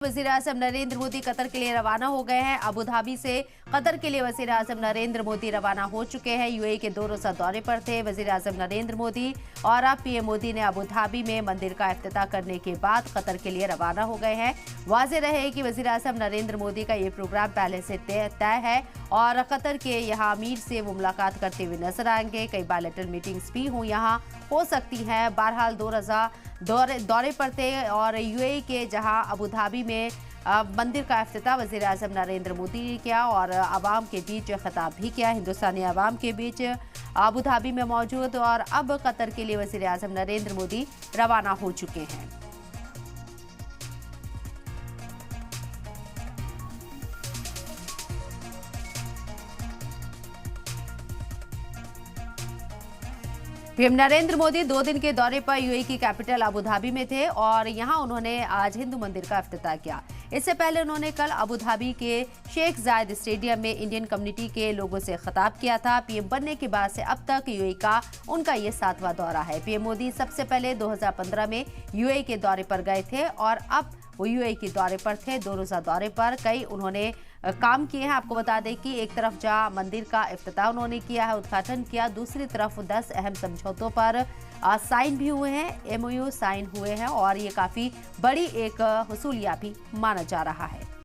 वज़ीर-ए-आज़म नरेंद्र मोदी कतर के लिए रवाना हो गए हैं। अबू धाबी से कतर के लिए वज़ीर-ए-आज़म नरेंद्र मोदी रवाना हो चुके हैं। यूएई के 2 रोज़ा दौरे पर थे वज़ीर-ए-आज़म नरेंद्र मोदी और अब पीएम मोदी ने अबू धाबी में मंदिर का इफ्तिताह करने के बाद कतर के लिए रवाना हो गए हैं। वाज़ेह रहे कि वज़ीर-ए-आज़म नरेंद्र मोदी का ये प्रोग्राम पहले से तय है और कतर के यहाँ अमीर से वो मुलाकात करते हुए नजर आएंगे। कई बायलैटरल मीटिंग्स भी यहाँ हो सकती हैं। बहरहाल 2 रोज़ा दौरे पर थे और यूएई के जहां अबू धाबी में मंदिर का इफ्तिताह वज़ीर-ए-आज़म नरेंद्र मोदी ने किया और आवाम के बीच खिताब भी किया। हिंदुस्तानी आवाम के बीच अबू धाबी में मौजूद और अब कतर के लिए वज़ीर-ए-आज़म नरेंद्र मोदी रवाना हो चुके हैं। पीएम नरेंद्र मोदी 2 दिन के दौरे पर यूएई की कैपिटल अबू धाबी में थे और यहां उन्होंने आज हिंदू मंदिर का इफ्तिताह किया। इससे पहले उन्होंने कल अबू धाबी के शेख जायद स्टेडियम में इंडियन कम्युनिटी के लोगों से खिताब किया था। पीएम बनने के बाद से अब तक यूएई का उनका ये 7वां दौरा है। पीएम मोदी सबसे पहले 2015 में यूएई के दौरे पर गए थे और अब वो यूएई के दौरे पर थे। 2 रोज़ा दौरे पर कई उन्होंने काम किए हैं। आपको बता दें कि एक तरफ जहां मंदिर का इफ्तिताह उन्होंने किया है, उद्घाटन किया, दूसरी तरफ 10 अहम समझौतों पर साइन भी हुए हैं, एमओयू साइन हुए हैं और ये काफ़ी बड़ी एक हुसूलिया भी माना जा रहा है।